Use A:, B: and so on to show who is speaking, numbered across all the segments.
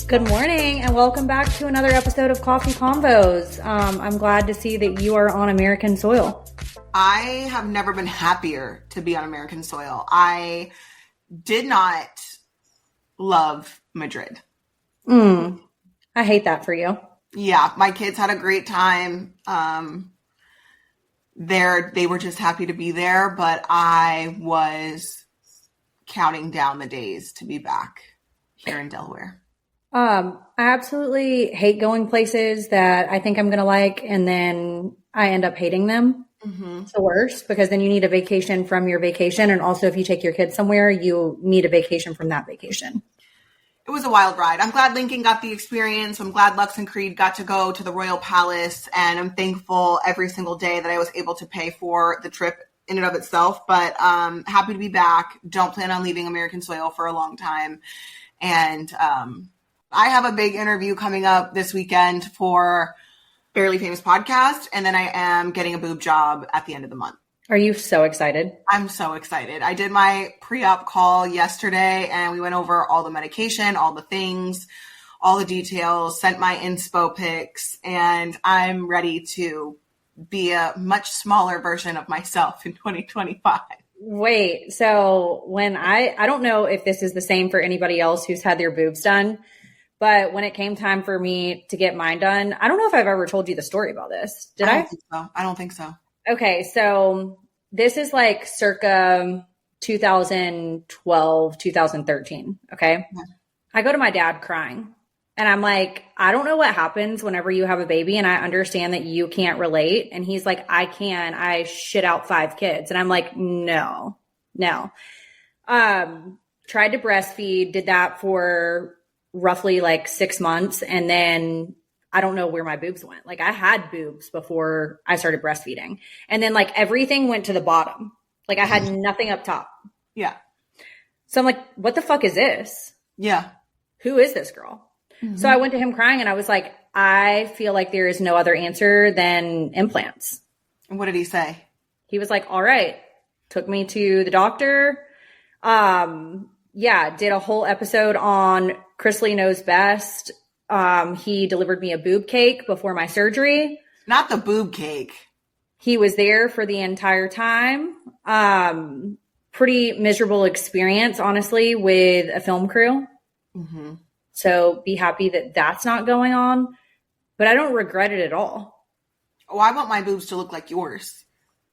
A: Good morning and welcome back to another episode of Coffee Convos. I'm glad to see that you are on American soil.
B: I have never been happier to be on American soil. I did not love Madrid.
A: I hate that for you.
B: Yeah, my kids had a great time. They were just happy to be there, but I was counting down the days to be back here in Delaware.
A: I absolutely hate going places that I think I'm going to like, and then I end up hating them. Mm-hmm. It's the worst because then you need a vacation from your vacation. And also if you take your kids somewhere, you need a vacation from that vacation.
B: It was a wild ride. I'm glad Lincoln got the experience. I'm glad Lux and Creed got to go to the Royal Palace. And I'm thankful every single day that I was able to pay for the trip in and of itself. But happy to be back. Don't plan on leaving American soil for a long time. And I have a big interview coming up this weekend for Barely Famous podcast. And then I am getting a boob job at the end of the month.
A: Are you so excited?
B: I'm so excited. I did my pre-op call yesterday and we went over all the medication, all the things, all the details, sent my inspo pics, and I'm ready to be a much smaller version of myself in 2025.
A: Wait, so when I don't know if this is the same for anybody else who's had their boobs done, but when it came time for me to get mine done, I don't know if I've ever told you the story about this. Did I?
B: I don't think so.
A: Okay, so this is like circa 2012, 2013, okay? Yeah. I go to my dad crying, and I'm like, I don't know what happens whenever you have a baby, and I understand that you can't relate. And he's like, I can. I shit out 5 kids. And I'm like, no. Tried to breastfeed, did that for roughly like 6 months, and then I don't know where my boobs went. Like I had boobs before I started breastfeeding. And then like everything went to the bottom. Like I had nothing up top.
B: Yeah.
A: So I'm like, what the fuck is this?
B: Yeah.
A: Who is this girl? Mm-hmm. So I went to him crying and I was like, I feel like there is no other answer than implants.
B: And what did he say? He
A: was like, all right. Took me to the doctor. Did a whole episode on Chrisley Knows Best. He delivered me a boob cake before my surgery.
B: Not the boob cake.
A: He was there for the entire time. Pretty miserable experience, honestly, with a film crew. Mm-hmm. So be happy that that's not going on. But I don't regret it at all.
B: Oh, I want my boobs to look like yours.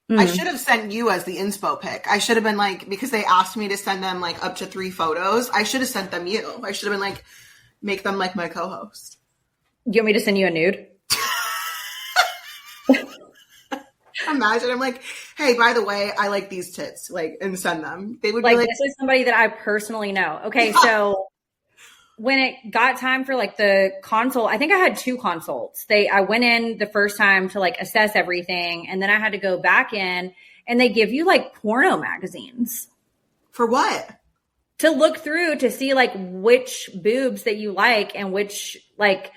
B: Mm-hmm. I should have sent you as the inspo pic. I should have been like, because they asked me to send them like up to 3 photos. I should have sent them you. I should have been like, make them like my co-host.
A: You want me to send you a nude?
B: Imagine I'm like, hey, by the way, I like these tits, like, and send them. They would
A: like,
B: be like,
A: this is somebody that I personally know. Okay, yeah. So when it got time for like the consult, I think I had 2 consults. I went in the first time to like assess everything, and then I had to go back in, and they give you like porno magazines.
B: For what?
A: To look through to see like which boobs that you like and which like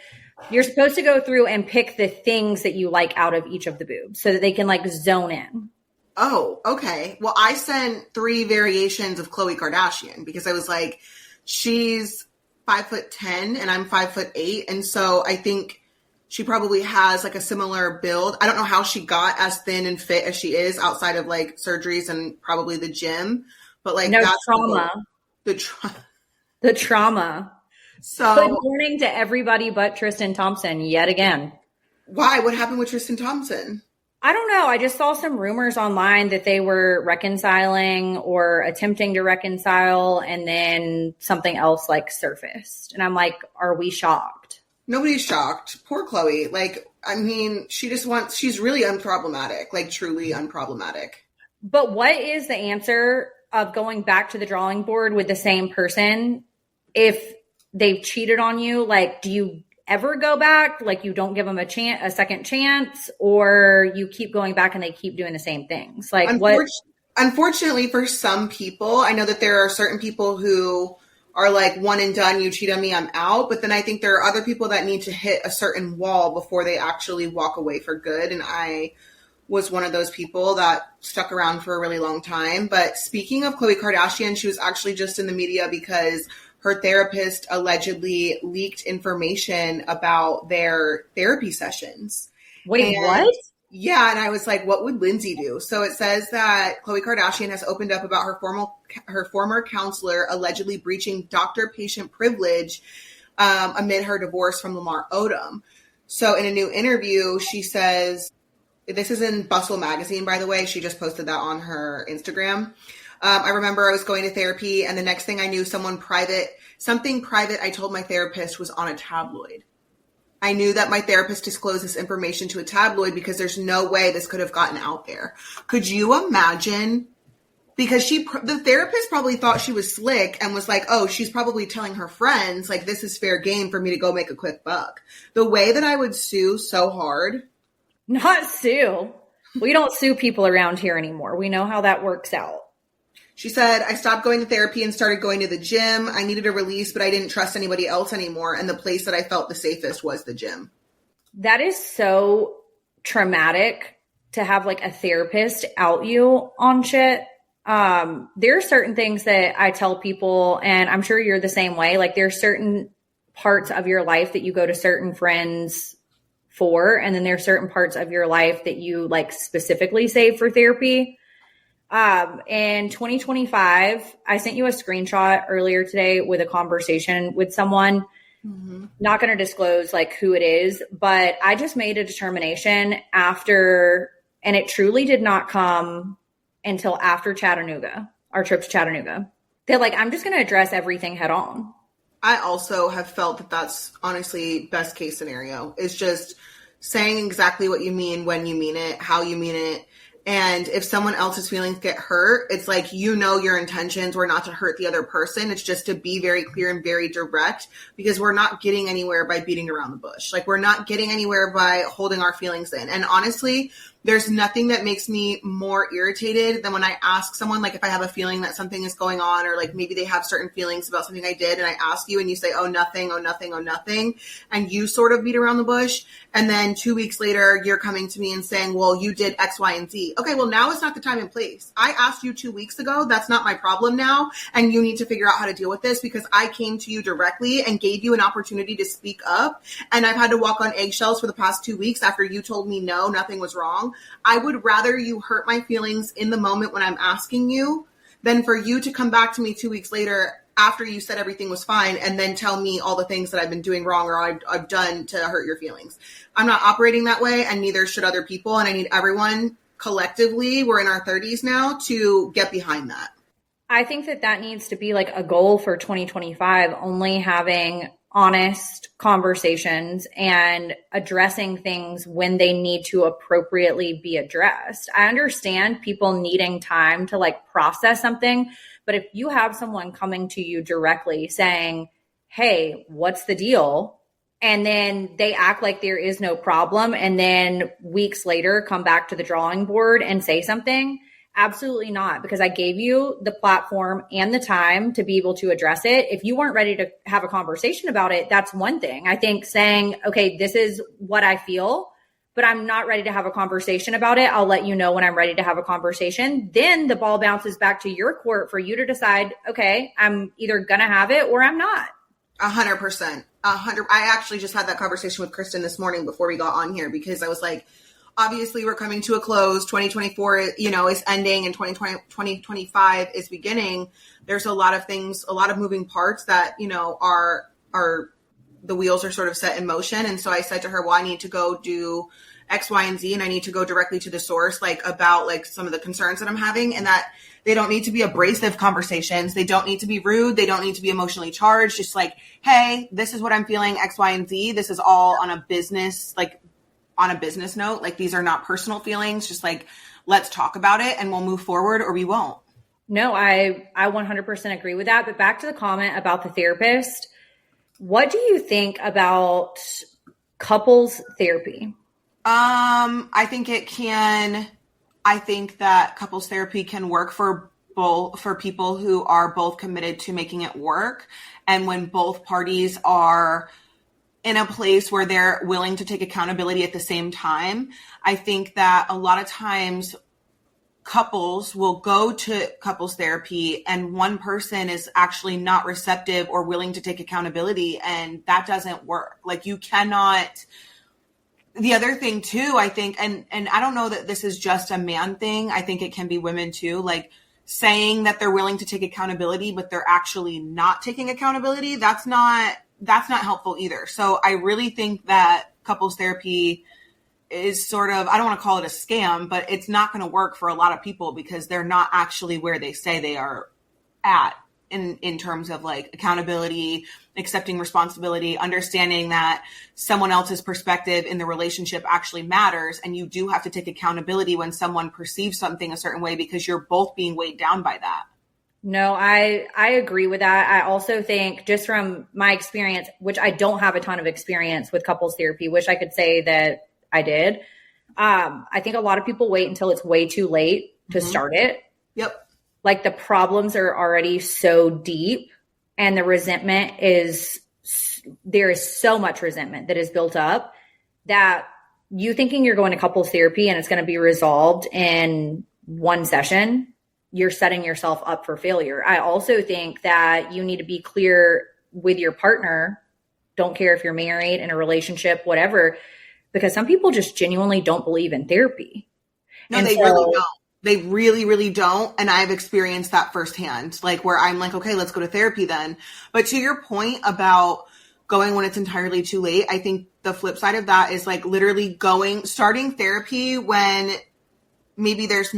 A: you're supposed to go through and pick the things that you like out of each of the boobs so that they can like zone in.
B: Oh, okay. Well, I sent 3 variations of Khloe Kardashian because I was like, she's 5'10" and I'm 5'8". And so I think she probably has like a similar build. I don't know how she got as thin and fit as she is outside of like surgeries and probably the gym, but like
A: no that's trauma. The trauma.
B: So
A: good morning to everybody but Tristan Thompson yet again.
B: Why? What happened with Tristan Thompson?
A: I don't know. I just saw some rumors online that they were reconciling or attempting to reconcile, and then something else like surfaced. And I'm like, are we shocked?
B: Nobody's shocked. Poor Khloe. Like, I mean, she's really unproblematic, like truly unproblematic.
A: But what is the answer of going back to the drawing board with the same person if they've cheated on you? Like, do you ever go back? Like, you don't give them a second chance, or you keep going back and they keep doing the same things? Like,
B: Unfortunately, for some people, I know that there are certain people who are like, one and done, you cheat on me, I'm out. But then I think there are other people that need to hit a certain wall before they actually walk away for good. And I was one of those people that stuck around for a really long time. But speaking of Khloe Kardashian, she was actually just in the media because her therapist allegedly leaked information about their therapy sessions.
A: Wait, what?
B: Yeah, and I was like, what would Lindsay do? So it says that Khloe Kardashian has opened up about her former counselor allegedly breaching doctor-patient privilege amid her divorce from Lamar Odom. So in a new interview, she says, this is in Bustle magazine, by the way. She just posted that on her Instagram. I remember I was going to therapy, and the next thing I knew, something private I told my therapist was on a tabloid. I knew that my therapist disclosed this information to a tabloid because there's no way this could have gotten out there. Could you imagine? Because the therapist probably thought she was slick and was like, oh, she's probably telling her friends, like, this is fair game for me to go make a quick buck. The way that I would sue so hard.
A: Not sue. We don't sue people around here anymore. We know how that works out.
B: She said, I stopped going to therapy and started going to the gym. I needed a release, but I didn't trust anybody else anymore. And the place that I felt the safest was the gym.
A: That is so traumatic to have like a therapist out you on shit. There are certain things that I tell people, and I'm sure you're the same way. Like there's certain parts of your life that you go to certain friends for, and then there's certain parts of your life that you like specifically save for therapy. In 2025, I sent you a screenshot earlier today with a conversation with someone. Mm-hmm. Not going to disclose like who it is, but I just made a determination after, and it truly did not come until after Chattanooga, our trip to Chattanooga, that like, I'm just going to address everything head on.
B: I also have felt that that's honestly best case scenario is just saying exactly what you mean, when you mean it, how you mean it. And if someone else's feelings get hurt, it's like, you know, your intentions were not to hurt the other person. It's just to be very clear and very direct, because we're not getting anywhere by beating around the bush. Like we're not getting anywhere by holding our feelings in. And honestly, there's nothing that makes me more irritated than when I ask someone, like if I have a feeling that something is going on, or like maybe they have certain feelings about something I did, and I ask you and you say, oh, nothing, oh, nothing, oh, nothing. And you sort of beat around the bush. And then 2 weeks later, you're coming to me and saying, well, you did X, Y, and Z. Okay, well, now is not the time and place. I asked you 2 weeks ago. That's not my problem now. And you need to figure out how to deal with this, because I came to you directly and gave you an opportunity to speak up. And I've had to walk on eggshells for the past 2 weeks after you told me no, nothing was wrong. I would rather you hurt my feelings in the moment when I'm asking you than for you to come back to me 2 weeks later after you said everything was fine and then tell me all the things that I've been doing wrong or I've done to hurt your feelings. I'm not operating that way, and neither should other people. And I need everyone collectively, we're in our 30s now, to get behind that.
A: I think that needs to be like a goal for 2025, only having honest conversations and addressing things when they need to appropriately be addressed. I understand people needing time to like process something, but if you have someone coming to you directly saying, hey, what's the deal? And then they act like there is no problem, and then weeks later come back to the drawing board and say something, absolutely not, because I gave you the platform and the time to be able to address it. If you weren't ready to have a conversation about it, that's one thing. I think saying, okay, this is what I feel, but I'm not ready to have a conversation about it. I'll let you know when I'm ready to have a conversation. Then the ball bounces back to your court for you to decide, okay, I'm either going to have it or I'm not.
B: 100%. I actually just had that conversation with Kristen this morning before we got on here, because I was like, obviously we're coming to a close. 2024, is ending, and 2025 is beginning. There's a lot of things, a lot of moving parts that, are the wheels are sort of set in motion. And so I said to her, well, I need to go do X, Y, and Z, and I need to go directly to the source, like about like some of the concerns that I'm having, and that they don't need to be abrasive conversations. They don't need to be rude. They don't need to be emotionally charged. Just like, hey, this is what I'm feeling, X, Y, and Z. This is all on a business note. Like, these are not personal feelings. Just like, let's talk about it and we'll move forward, or we won't.
A: No, I 100% agree with that. But back to the comment about the therapist. What do you think about couples therapy?
B: I think that couples therapy can work for people who are both committed to making it work. And when both parties are in a place where they're willing to take accountability at the same time. I think that a lot of times couples will go to couples therapy and one person is actually not receptive or willing to take accountability, and that doesn't work. Like, you cannot. The other thing too, I think, and I don't know that this is just a man thing. I think it can be women too. Like, saying that they're willing to take accountability, but they're actually not taking accountability. That's not helpful either. So I really think that couples therapy is sort of, I don't want to call it a scam, but it's not going to work for a lot of people because they're not actually where they say they are at in terms of like accountability, accepting responsibility, understanding that someone else's perspective in the relationship actually matters. And you do have to take accountability when someone perceives something a certain way because you're both being weighed down by that.
A: No, I agree with that. I also think, just from my experience, which I don't have a ton of experience with couples therapy, wish I could say that I did. I think a lot of people wait until it's way too late to start it.
B: Yep.
A: Like, the problems are already so deep, and the resentment there is so much resentment that is built up that you thinking you're going to couples therapy and it's going to be resolved in one session, you're setting yourself up for failure. I also think that you need to be clear with your partner. Don't care if you're married, in a relationship, whatever, because some people just genuinely don't believe in therapy.
B: No, they really don't. They really, really don't. And I've experienced that firsthand, like, where I'm like, okay, let's go to therapy then. But to your point about going when it's entirely too late, I think the flip side of that is like literally starting therapy when maybe there's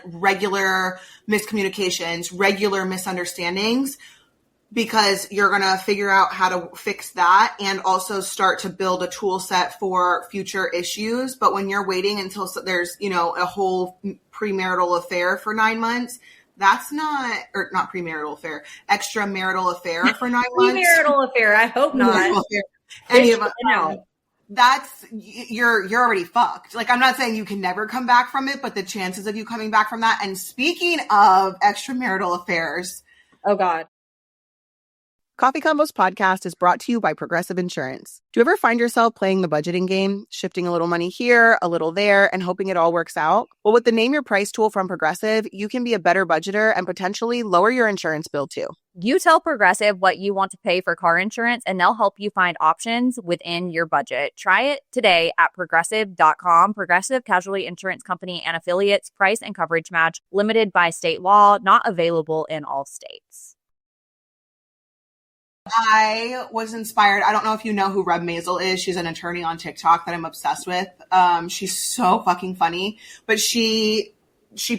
B: regular miscommunications, regular misunderstandings, because you're going to figure out how to fix that and also start to build a tool set for future issues. But when you're waiting until there's, a whole premarital affair for 9 months, that's not premarital affair, extramarital affair for 9 months.
A: Premarital affair. I hope not.
B: Any of that's, you're already fucked. Like, I'm not saying you can never come back from it, but the chances of you coming back from that. And speaking of extramarital affairs.
A: Oh God.
C: Coffee Combos podcast is brought to you by Progressive Insurance. Do you ever find yourself playing the budgeting game, shifting a little money here, a little there, and hoping it all works out? Well, with the Name Your Price tool from Progressive, you can be a better budgeter and potentially lower your insurance bill too.
D: You tell Progressive what you want to pay for car insurance, and they'll help you find options within your budget. Try it today at Progressive.com. Progressive Casualty Insurance Company and Affiliates. Price and coverage match. Limited by state law. Not available in all states.
B: I was inspired. I don't know if you know who Reb Maisel is. She's an attorney on TikTok that I'm obsessed with. She's so fucking funny. But she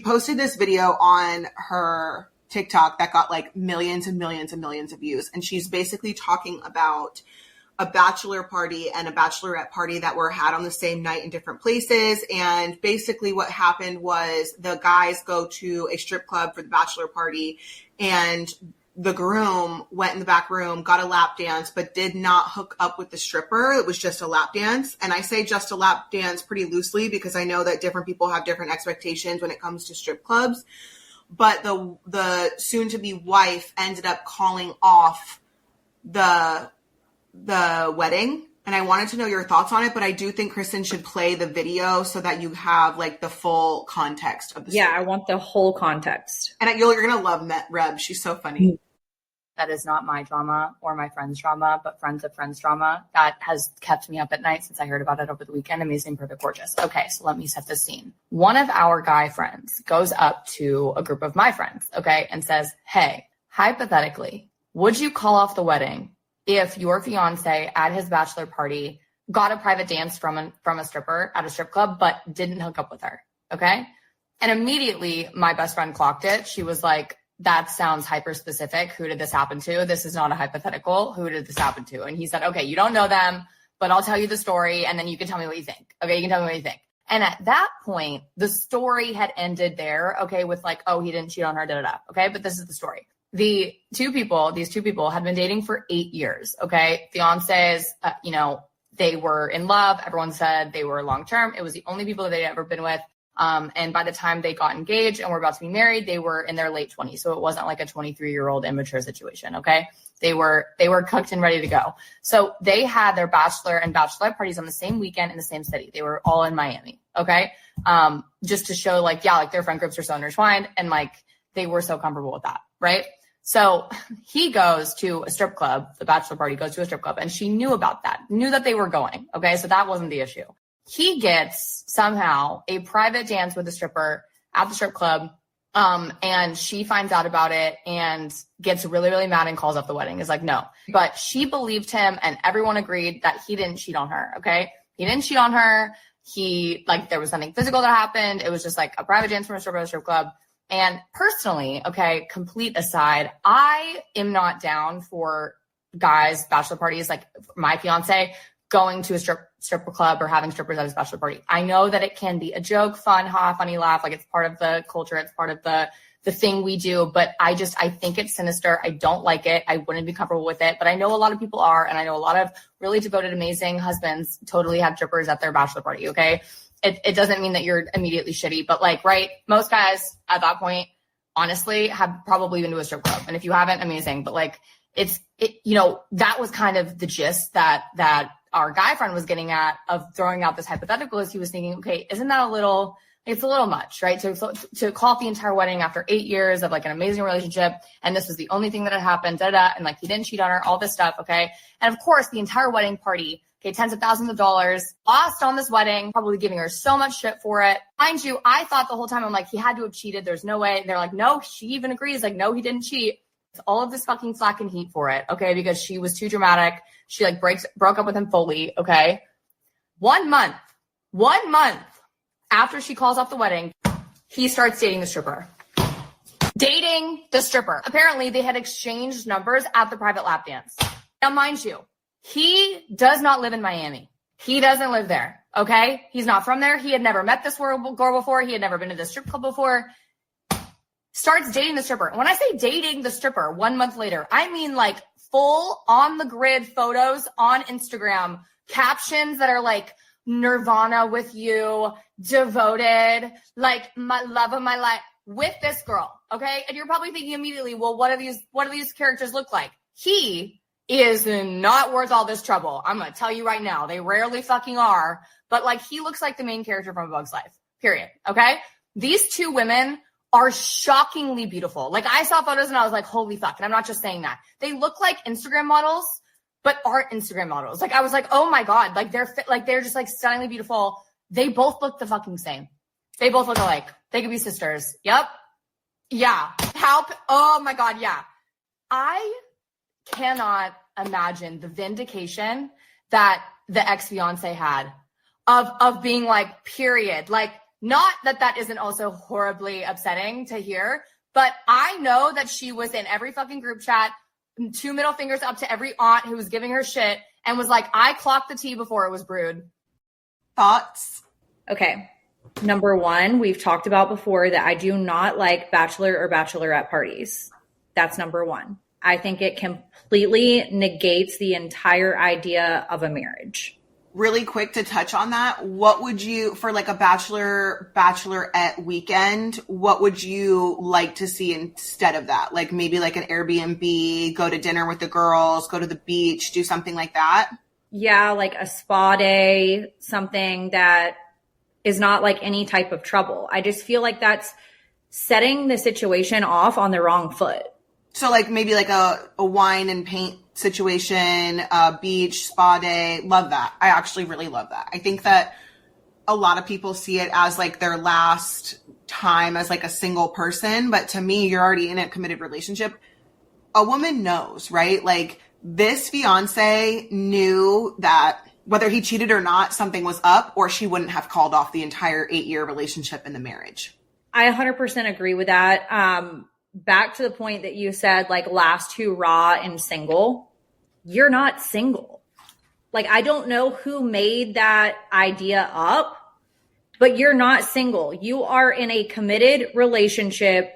B: posted this video on her TikTok that got like millions and millions and millions of views. And she's basically talking about a bachelor party and a bachelorette party that were had on the same night in different places. And basically what happened was the guys go to a strip club for the bachelor party, and the groom went in the back room, got a lap dance, but did not hook up with the stripper. It was just a lap dance. And I say just a lap dance pretty loosely because I know that different people have different expectations when it comes to strip clubs. But the soon-to-be wife ended up calling off the wedding. And I wanted to know your thoughts on it, but I do think Kristen should play the video so that you have like the full context of the story.
A: Yeah, I want the whole context.
B: And you're going to love Reb. She's so funny.
E: That is not my drama or my friend's drama, but friends of friends drama. That has kept me up at night since I heard about it over the weekend. Amazing, perfect, gorgeous. Okay, so let me set the scene. One of our guy friends goes up to a group of my friends, okay, and says, hey, hypothetically, would you call off the wedding if your fiance at his bachelor party got a private dance from a stripper at a strip club, but didn't hook up with her? Okay. And immediately my best friend clocked it. She was like, that sounds hyper specific. Who did this happen to? This is not a hypothetical. Who did this happen to? And he said, okay, you don't know them, but I'll tell you the story. And then you can tell me what you think. Okay. You can tell me what you think. And at that point, the story had ended there. Okay. With like, oh, he didn't cheat on her. Da, da, da. Okay. But this is the story. These two people had been dating for 8 years. Okay. Fiancés, they were in love. Everyone said they were long-term. It was the only people that they'd ever been with. And by the time they got engaged and were about to be married, they were in their late 20s. So it wasn't like a 23-year-old immature situation. Okay. They were cooked and ready to go. So they had their bachelor and bachelorette parties on the same weekend in the same city. They were all in Miami. Okay. Just to show like, yeah, like their friend groups are so intertwined and like they were so comfortable with that. Right. So he goes to a strip club. The bachelor party goes to a strip club and she knew about that, knew that they were going. Okay. So that wasn't the issue. He gets somehow a private dance with a stripper at the strip club. And she finds out about it and gets really, really mad and calls off the wedding. Is like, no, but she believed him and everyone agreed that he didn't cheat on her. Okay. He didn't cheat on her. There was something physical that happened. It was just like a private dance from a stripper at a strip club. And personally, okay, complete aside, I am not down for guys' bachelor parties. Like my fiance going to a stripper club or having strippers at his bachelor party. I know that it can be a joke, fun, funny laugh. Like it's part of the culture. It's part of the thing we do. But I think it's sinister. I don't like it. I wouldn't be comfortable with it. But I know a lot of people are. And I know a lot of really devoted, amazing husbands totally have strippers at their bachelor party. Okay. It doesn't mean that you're immediately shitty, but like, right. Most guys at that point, honestly, have probably been to a strip club. And if you haven't, amazing. But like, that was kind of the gist that our guy friend was getting at of throwing out this hypothetical is he was thinking, okay, isn't that it's a little much, right? To call off the entire wedding after 8 years of like an amazing relationship. And this was the only thing that had happened, and like he didn't cheat on her, all this stuff. Okay. And of course the entire wedding party, okay, tens of thousands of dollars lost on this wedding, probably giving her so much shit for it. Mind you, I thought the whole time, I'm like, he had to have cheated. There's no way. And they're like, no, she even agrees. Like, no, he didn't cheat. All of this fucking flack and heat for it. Okay. Because she was too dramatic. She like broke up with him fully. Okay. 1 month after she calls off the wedding, he starts dating the stripper. Apparently they had exchanged numbers at the private lap dance. Now, mind you, he does not live in Miami. He doesn't live there. Okay. He's not from there. He had never met this girl before. He had never been to the strip club before. Starts dating the stripper. And when I say dating the stripper 1 month later, I mean like full on the grid photos on Instagram, captions that are like Nirvana with you, devoted, like my love of my life with this girl. Okay. And you're probably thinking immediately, well, what do these characters look like? He is not worth all this trouble. I'm going to tell you right now. They rarely fucking are, but like he looks like the main character from A Bug's Life, period. Okay. These two women are shockingly beautiful. Like I saw photos and I was like, holy fuck. And I'm not just saying that. They look like Instagram models, but aren't Instagram models. Like I was like, oh my God, like they're just like stunningly beautiful. They both look the fucking same. They both look alike. They could be sisters. Yep. Yeah. Oh my God. Yeah. I cannot imagine the vindication that the ex-fiance had of being like, period. Like, not that isn't also horribly upsetting to hear, but I know that she was in every fucking group chat, 2 middle fingers up to every aunt who was giving her shit and was like, I clocked the tea before it was brewed.
B: Thoughts?
A: Okay. Number one, we've talked about before that I do not like bachelor or bachelorette parties. That's number one. I think it completely negates the entire idea of a marriage.
B: Really quick to touch on that, what would you, for like a bachelorette weekend, what would you like to see instead of that? Like maybe like an Airbnb, go to dinner with the girls, go to the beach, do something like that?
A: Yeah, like a spa day, something that is not like any type of trouble. I just feel like that's setting the situation off on the wrong foot.
B: So like maybe like a wine and paint situation, beach, spa day. Love that. I actually really love that. I think that a lot of people see it as like their last time as like a single person. But to me, you're already in a committed relationship. A woman knows, right? Like this fiance knew that whether he cheated or not, something was up or she wouldn't have called off the entire 8-year relationship in the marriage.
A: I 100% agree with that. Back to the point that you said, like last hurrah and single, you're not single. Like, I don't know who made that idea up, but you're not single. You are in a committed relationship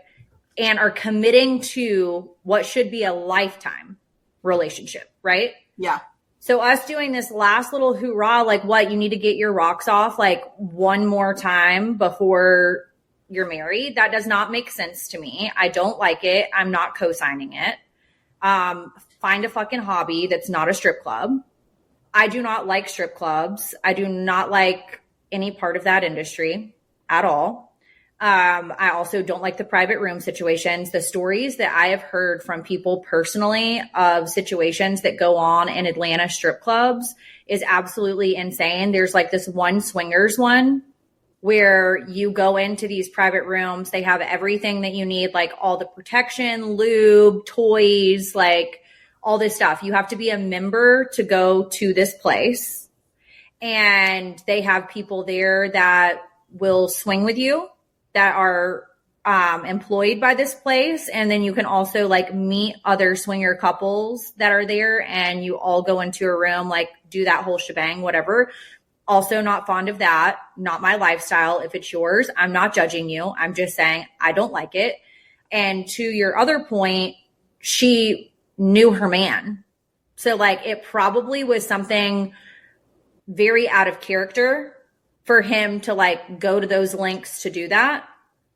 A: and are committing to what should be a lifetime relationship, right?
B: Yeah.
A: So us doing this last little hoorah, like what, you need to get your rocks off like one more time before you're married. That does not make sense to me. I don't like it. I'm not co-signing it. find a fucking hobby that's not a strip club. I do not like strip clubs. I do not like any part of that industry at all. I also don't like the private room situations. The stories that I have heard from people personally of situations that go on in Atlanta strip clubs is absolutely insane. There's like this one swingers one where you go into these private rooms. They have everything that you need, like all the protection, lube, toys, like all this stuff. You have to be a member to go to this place. And they have people there that will swing with you, that are employed by this place. And then you can also like meet other swinger couples that are there, and you all go into a room, like do that whole shebang, whatever. Also not fond of that. Not my lifestyle. If it's yours, I'm not judging you. I'm just saying I don't like it. And to your other point, she knew her man. So like it probably was something very out of character for him to like go to those lengths to do that.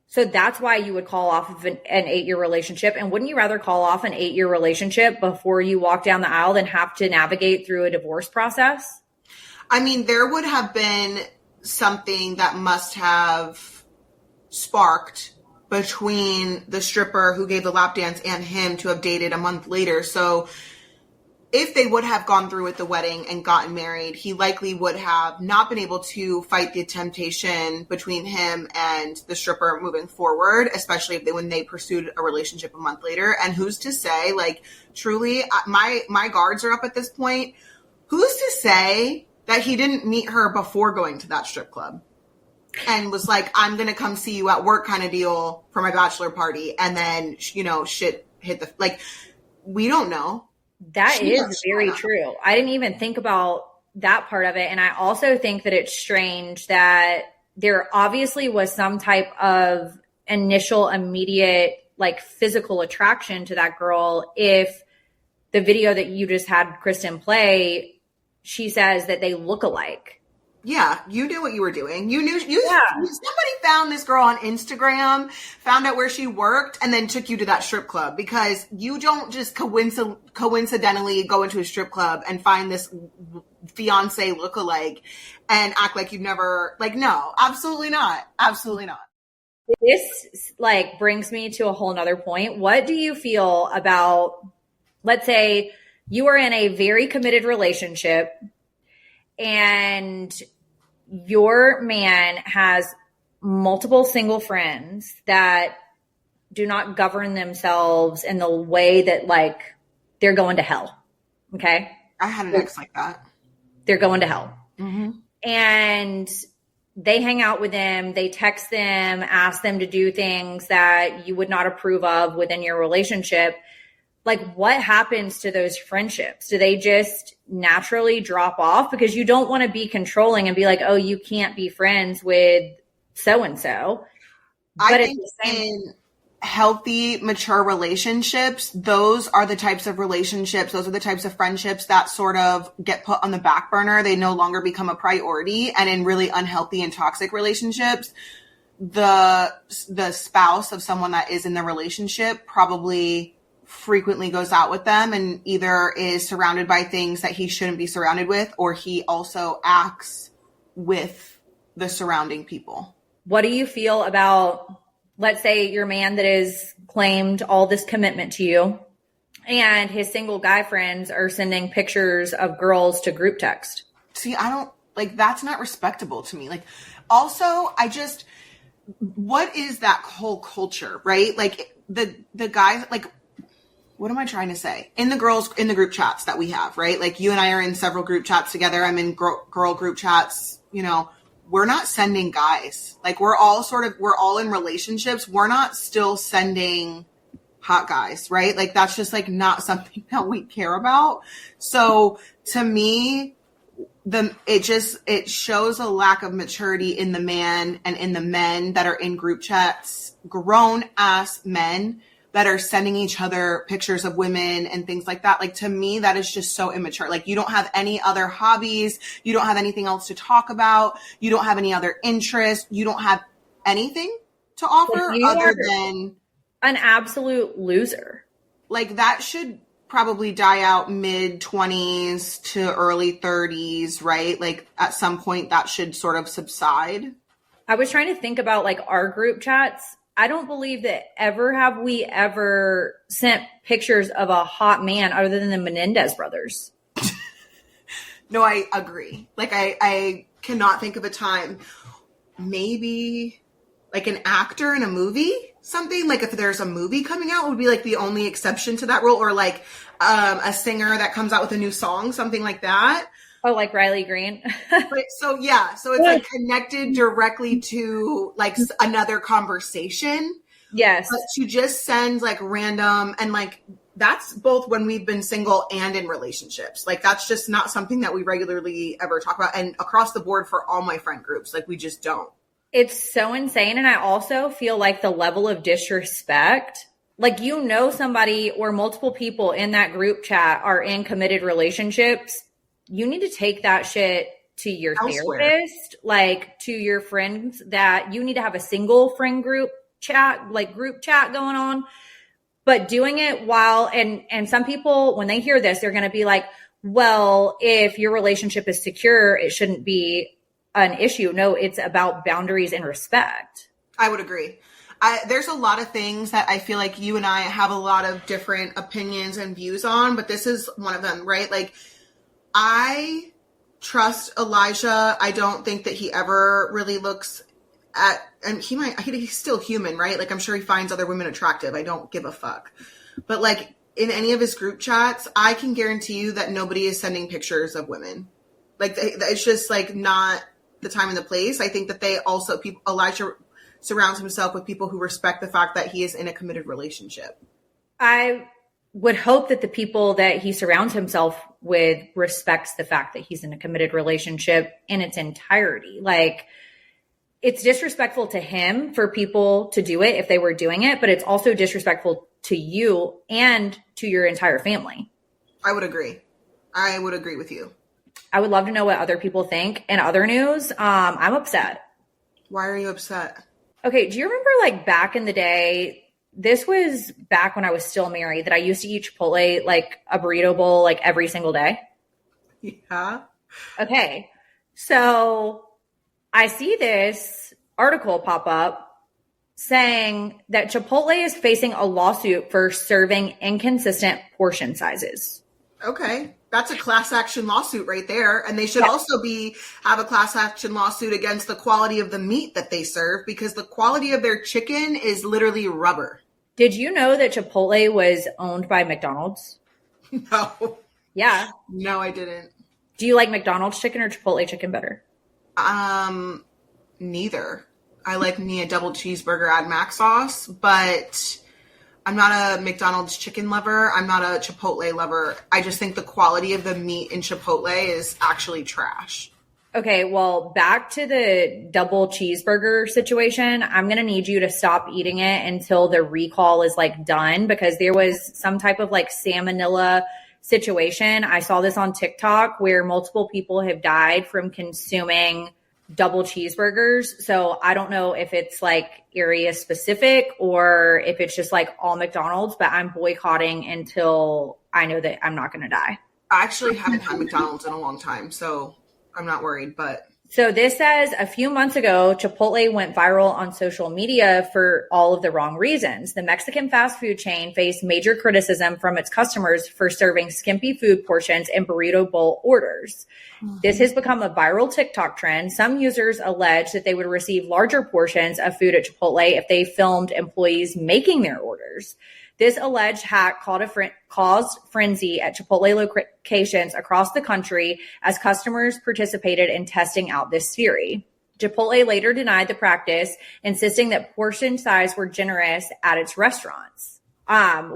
A: So that's why you would call off of an 8-year relationship. And wouldn't you rather call off an 8-year relationship before you walk down the aisle than have to navigate through a divorce process?
B: I mean, there would have been something that must have sparked between the stripper who gave the lap dance and him to have dated a month later. So if they would have gone through with the wedding and gotten married, he likely would have not been able to fight the temptation between him and the stripper moving forward, especially when they pursued a relationship a month later. And who's to say, like, truly, my guards are up at this point. Who's to say that he didn't meet her before going to that strip club and was like, I'm going to come see you at work kind of deal for my bachelor party. And then, you know, shit hit the, like, we don't know.
A: That is very true. I didn't even think about that part of it. And I also think that it's strange that there obviously was some type of initial, immediate, like physical attraction to that girl. If the video that you just had Kristen play, she says that they look alike.
B: Yeah, you knew what you were doing. Somebody found this girl on Instagram, found out where she worked, and then took you to that strip club, because you don't just coincidentally go into a strip club and find this fiance lookalike and act like you've never, like, no, absolutely not. Absolutely not.
A: This like brings me to a whole nother point. What do you feel about, let's say you are in a very committed relationship and your man has multiple single friends that do not govern themselves in the way that like they're going to hell. Okay.
B: I had an ex like that.
A: They're going to hell.
B: Mm-hmm.
A: And they hang out with them. They text them, ask them to do things that you would not approve of within your relationship. Like, what happens to those friendships? Do they just naturally drop off? Because you don't want to be controlling and be like, oh, you can't be friends with so-and-so.
B: I think in healthy, mature relationships, those are the types of relationships, those are the types of friendships that sort of get put on the back burner. They no longer become a priority. And in really unhealthy and toxic relationships, the spouse of someone that is in the relationship probably frequently goes out with them and either is surrounded by things that he shouldn't be surrounded with, or he also acts with the surrounding people.
A: What do you feel about, let's say, your man that has claimed all this commitment to you and his single guy friends are sending pictures of girls to group text?
B: See, I don't, like, that's not respectable to me. Like, also, what is that whole culture, right? Like, the guys, like, what am I trying to say? In the group chats that we have, right? Like, you and I are in several group chats together. I'm in girl group chats. You know, we're not sending guys. Like, we're all in relationships. We're not still sending hot guys, right? Like, that's just like not something that we care about. So to me, it shows a lack of maturity in the man and in the men that are in group chats, grown ass men that are sending each other pictures of women and things like that. Like, to me, that is just so immature. Like, you don't have any other hobbies. You don't have anything else to talk about. You don't have any other interests. You don't have anything to offer other than
A: an absolute loser.
B: Like, that should probably die out mid-20s to early 30s, right? Like at some point that should sort of subside.
A: I was trying to think about like our group chats. I don't believe that we ever sent pictures of a hot man other than the Menendez brothers.
B: No, I agree. Like I cannot think of a time. Maybe like an actor in a movie, something like if there's a movie coming out would be like the only exception to that rule, or like a singer that comes out with a new song, something like that.
A: Oh, like Riley Green.
B: So it's like connected directly to like another conversation.
A: Yes.
B: But to just send like random, and like that's both when we've been single and in relationships. Like that's just not something that we regularly ever talk about. And across the board for all my friend groups, like we just don't.
A: It's so insane. And I also feel like the level of disrespect, like, you know, somebody or multiple people in that group chat are in committed relationships. You need to take that shit to your therapist, like to your friends, that you need to have a single friend group chat going on, but doing it while, and some people, when they hear this, they're going to be like, well, if your relationship is secure, it shouldn't be an issue. No, it's about boundaries and respect.
B: I would agree. There's a lot of things that I feel like you and I have a lot of different opinions and views on, but this is one of them, right? Like, I trust Elijah. I don't think that he ever really looks at, and he's still human, right? Like, I'm sure he finds other women attractive. I don't give a fuck. But like in any of his group chats, I can guarantee you that nobody is sending pictures of women. Like, it's just like not the time and the place. I think that Elijah surrounds himself with people who respect the fact that he is in a committed relationship.
A: I would hope that the people that he surrounds himself with respects the fact that he's in a committed relationship in its entirety. Like, it's disrespectful to him for people to do it if they were doing it, but it's also disrespectful to you and to your entire family.
B: I would agree. I would agree with you.
A: I would love to know what other people think. In other news, I'm upset.
B: Why are you upset?
A: Okay, do you remember like back in the day, this was back when I was still married, that I used to eat Chipotle, like a burrito bowl, like every single day?
B: Yeah.
A: Okay. So I see this article pop up saying that Chipotle is facing a lawsuit for serving inconsistent portion sizes.
B: Okay. That's a class action lawsuit right there. And they should also have a class action lawsuit against the quality of the meat that they serve, because the quality of their chicken is literally rubber.
A: Did you know that Chipotle was owned by McDonald's?
B: No.
A: Yeah.
B: No, I didn't.
A: Do you like McDonald's chicken or Chipotle chicken better?
B: Neither. I like me a double cheeseburger, add mac sauce, but I'm not a McDonald's chicken lover. I'm not a Chipotle lover. I just think the quality of the meat in Chipotle is actually trash.
A: Okay, well, back to the double cheeseburger situation. I'm going to need you to stop eating it until the recall is like done, because there was some type of like salmonella situation. I saw this on TikTok where multiple people have died from consuming double cheeseburgers. So I don't know if it's like area specific or if it's just like all McDonald's, but I'm boycotting until I know that I'm not going to die.
B: I actually haven't had McDonald's in a long time, so I'm not worried, but.
A: So this says a few months ago, Chipotle went viral on social media for all of the wrong reasons. The Mexican fast food chain faced major criticism from its customers for serving skimpy food portions in burrito bowl orders. This has become a viral TikTok trend. Some users allege that they would receive larger portions of food at Chipotle if they filmed employees making their orders. This alleged hack caused frenzy at Chipotle locations across the country as customers participated in testing out this theory. Chipotle later denied the practice, insisting that portion size were generous at its restaurants.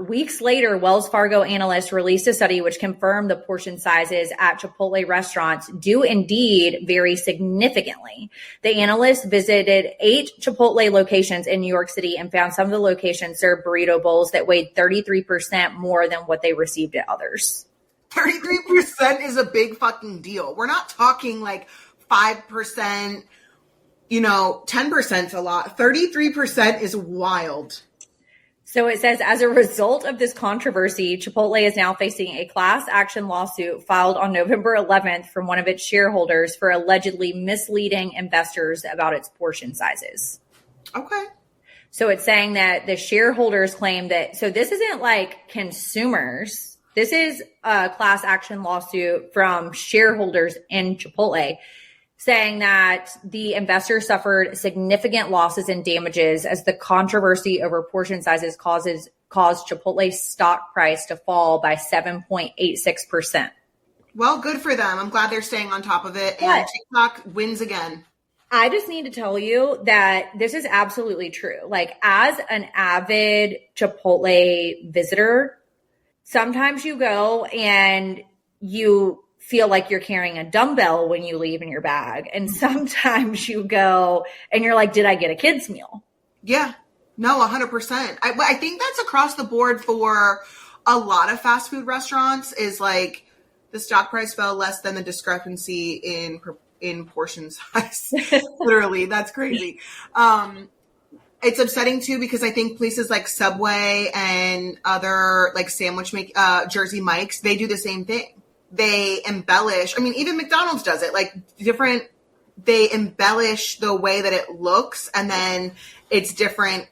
A: Weeks later, Wells Fargo analysts released a study which confirmed the portion sizes at Chipotle restaurants do indeed vary significantly. The analysts visited 8 Chipotle locations in New York City and found some of the locations served burrito bowls that weighed 33% more than what they received at others.
B: 33% is a big fucking deal. We're not talking like 5%, 10% is a lot. 33% is wild.
A: So it says, as a result of this controversy, Chipotle is now facing a class action lawsuit filed on November 11th from one of its shareholders for allegedly misleading investors about its portion sizes.
B: Okay.
A: So it's saying that the shareholders claim that, so this isn't like consumers. This is a class action lawsuit from shareholders in Chipotle, saying that the investors suffered significant losses and damages as the controversy over portion sizes caused Chipotle's stock price to fall by 7.86%.
B: Well, good for them. I'm glad they're staying on top of it.
A: But
B: and TikTok wins again.
A: I just need to tell you that this is absolutely true. Like, as an avid Chipotle visitor, sometimes you go and you feel like you're carrying a dumbbell when you leave in your bag. And sometimes you go and you're like, did I get a kid's meal?
B: Yeah, no, 100%. I think that's across the board for a lot of fast food restaurants is like the stock price fell less than the discrepancy in portion size. Literally, that's crazy. It's upsetting too because I think places like Subway and other like Jersey Mike's, they do the same thing. They embellish. I mean, even McDonald's does it. Like they embellish the way that it looks, and then it's different,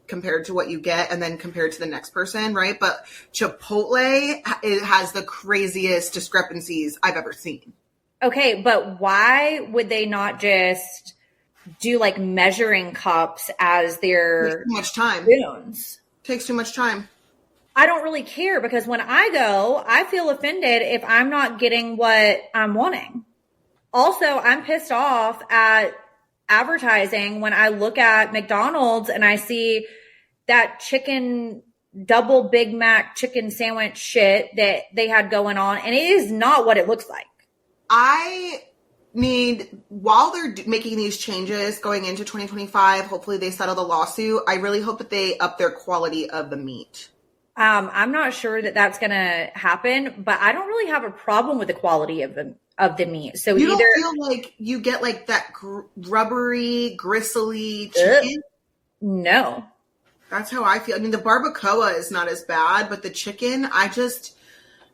B: compared to what you get, and then compared to the next person, right? But Chipotle has the craziest discrepancies I've ever seen.
A: Okay, but why would they not just do like measuring cups as their
B: Takes too much time.
A: spoons?
B: Takes too much time.
A: I don't really care because when I go, I feel offended if I'm not getting what I'm wanting. Also, I'm pissed off at advertising when I look at McDonald's and I see that chicken double Big Mac chicken sandwich shit that they had going on, and it is not what it looks like.
B: I need, while they're making these changes going into 2025, hopefully they settle the lawsuit. I really hope that they up their quality of the meat.
A: I'm not sure that that's going to happen, but I don't really have a problem with the quality of the meat. So
B: you don't feel like you get like that rubbery, gristly chicken?
A: No.
B: That's how I feel. I mean, the barbacoa is not as bad, but the chicken, I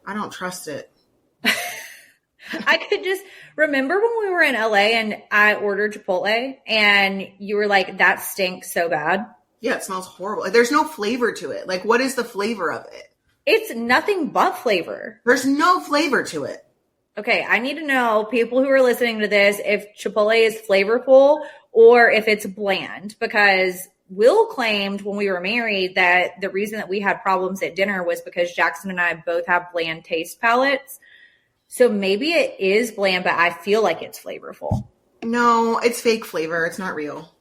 B: don't trust it.
A: I could just remember when we were in LA and I ordered Chipotle and you were like, that stinks so bad.
B: Yeah, it smells horrible. There's no flavor to it. Like, what is the flavor of it?
A: It's nothing but flavor.
B: There's no flavor to it.
A: Okay, I need to know, people who are listening to this, if Chipotle is flavorful or if it's bland. Because Will claimed when we were married that the reason that we had problems at dinner was because Jackson and I both have bland taste palates. So maybe it is bland, but I feel like it's flavorful.
B: No, it's fake flavor. It's not real.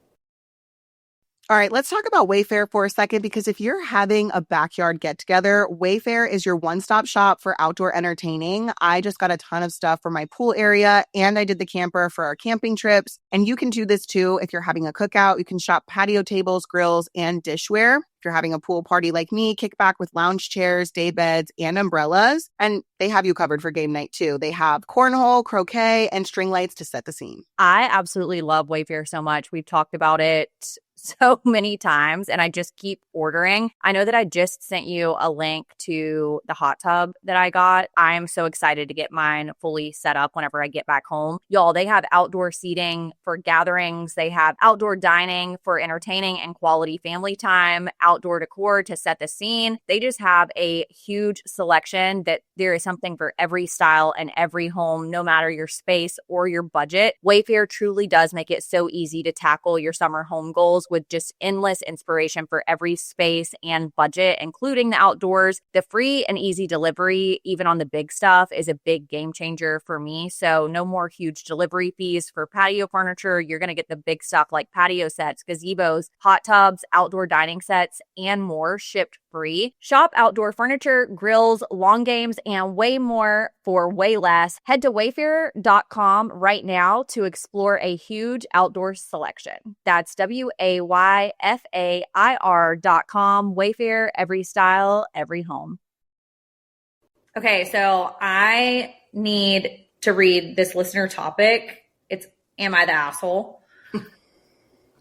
C: All right, let's talk about Wayfair for a second, because if you're having a backyard get-together, Wayfair is your one-stop shop for outdoor entertaining. I just got a ton of stuff for my pool area, and I did the camper for our camping trips. And you can do this too if you're having a cookout. You can shop patio tables, grills, and dishware. If you're having a pool party like me, kick back with lounge chairs, day beds, and umbrellas. And they have you covered for game night too. They have cornhole, croquet, and string lights to set the scene.
D: I absolutely love Wayfair so much. We've talked about it so many times and I just keep ordering. I know that I just sent you a link to the hot tub that I got. I am so excited to get mine fully set up whenever I get back home. Y'all, they have outdoor seating for gatherings. They have outdoor dining for entertaining and quality family time, outdoor decor to set the scene. They just have a huge selection that there is something for every style and every home, no matter your space or your budget. Wayfair truly does make it so easy to tackle your summer home goals with just endless inspiration for every space and budget, including the outdoors. The free and easy delivery, even on the big stuff, is a big game changer for me. So no more huge delivery fees for patio furniture. You're going to get the big stuff like patio sets, gazebos, hot tubs, outdoor dining sets, and more shipped free. Shop outdoor furniture, grills, lawn games, and way more for way less. Head to wayfair.com right now to explore a huge outdoor selection. That's WAYFAIR.com. Wayfair, every style, every home.
A: Okay, so I need to read this listener topic. It's Am I the Asshole?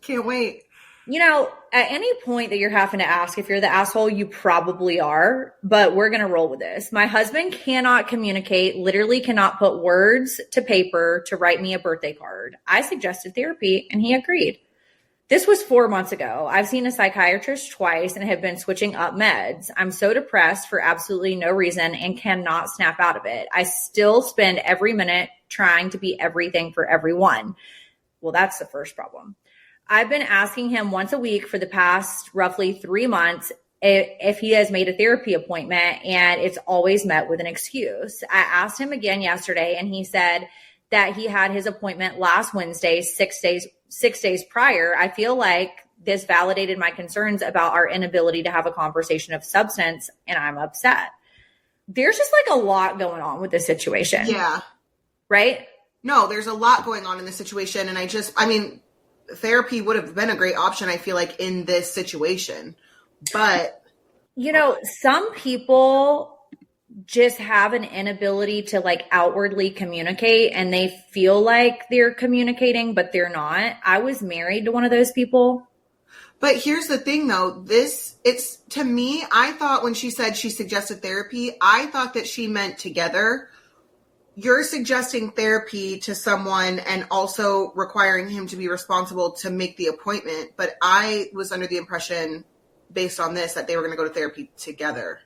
B: Can't wait.
A: You know, at any point that you're having to ask if you're the asshole, you probably are, but we're going to roll with this. My husband cannot communicate, literally cannot put words to paper to write me a birthday card. I suggested therapy and he agreed. This was 4 months ago. I've seen a psychiatrist twice and have been switching up meds. I'm so depressed for absolutely no reason and cannot snap out of it. I still spend every minute trying to be everything for everyone. Well, that's the first problem. I've been asking him once a week for the past roughly 3 months if he has made a therapy appointment, and it's always met with an excuse. I asked him again yesterday, and he said that he had his appointment last Wednesday, 6 days prior. I feel like this validated my concerns about our inability to have a conversation of substance, and I'm upset. There's just like a lot going on with this situation.
B: Yeah.
A: Right?
B: No, there's a lot going on in this situation. And I mean, therapy would have been a great option, I feel like, in this situation. But,
A: you know, some people just have an inability to like outwardly communicate, and they feel like they're communicating, but they're not. I was married to one of those people.
B: But here's the thing though, it's to me, I thought when she said she suggested therapy, I thought that she meant together. You're suggesting therapy to someone and also requiring him to be responsible to make the appointment. But I was under the impression, based on this, that they were going to go to therapy together.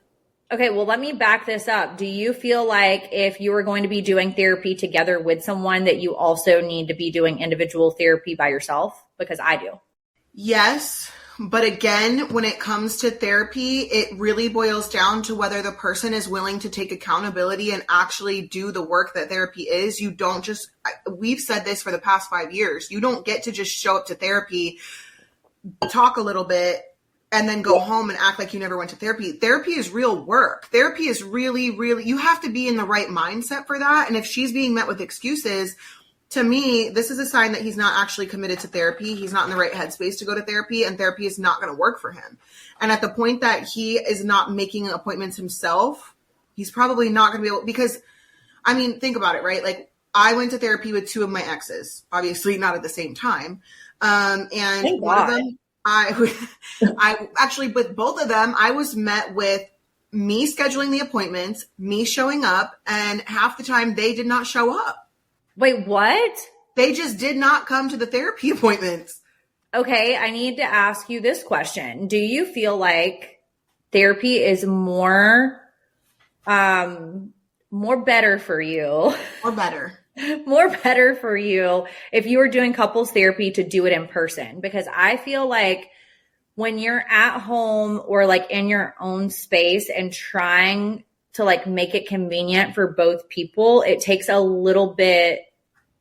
A: Okay, well, let me back this up. Do you feel like if you were going to be doing therapy together with someone that you also need to be doing individual therapy by yourself? Because I do.
B: Yes. But again, when it comes to therapy, it really boils down to whether the person is willing to take accountability and actually do the work that therapy is. You don't just, we've said this for the past 5 years. You don't get to just show up to therapy, talk a little bit, and then go home and act like you never went to therapy. Therapy is real work. Therapy is really, really, you have to be in the right mindset for that. And if she's being met with excuses, to me, this is a sign that he's not actually committed to therapy. He's not in the right headspace to go to therapy, and therapy is not going to work for him. And at the point that he is not making appointments himself, he's probably not going to be able, because, I mean, think about it, right? Like, I went to therapy with 2 of my exes, obviously not at the same time. And
A: Thank
B: one
A: God.
B: of them, I actually, with both of them, I was met with me scheduling the appointments, me showing up, and half the time they did not show up.
A: Wait, what?
B: They just did not come to the therapy appointments.
A: Okay, I need to ask you this question. Do you feel like therapy is more better for you?
B: Or better.
A: More better for you if you were doing couples therapy to do it in person? Because I feel like when you're at home or like in your own space and trying to like make it convenient for both people, it takes a little bit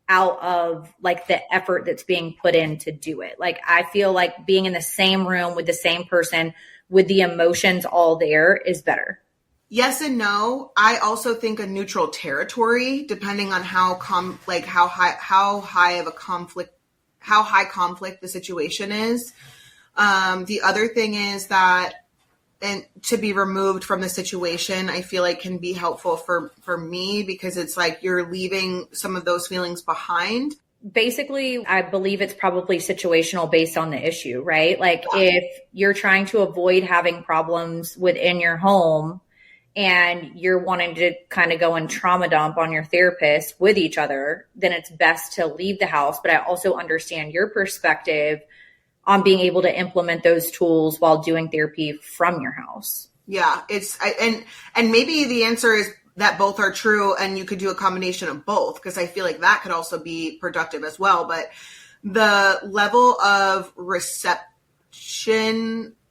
A: out of like the effort that's being put in to do it. Like, I feel like being in the same room with the same person with the emotions all there is better.
B: Yes and no. I also think a neutral territory, depending on how high conflict the situation is. The other thing is that, and to be removed from the situation, I feel like can be helpful for me, because it's like you're leaving some of those feelings behind.
A: Basically, I believe it's probably situational based on the issue, right? Like, if you're trying to avoid having problems within your home and you're wanting to kind of go and trauma dump on your therapist with each other, then it's best to leave the house. But I also understand your perspective on being able to implement those tools while doing therapy from your house.
B: Yeah, and maybe the answer is that both are true, and you could do a combination of both, because I feel like that could also be productive as well. But the level of reception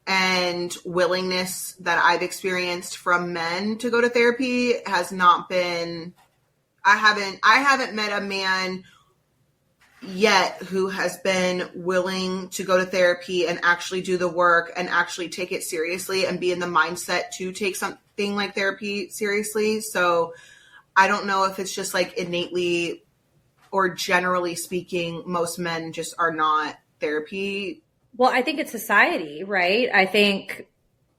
B: and willingness that I've experienced from men to go to therapy has not been, I haven't met a man yet who has been willing to go to therapy and actually do the work and actually take it seriously and be in the mindset to take something like therapy seriously. So I don't know if it's just like innately or generally speaking, most men just are not therapy.
A: Well, I think it's society, right? I think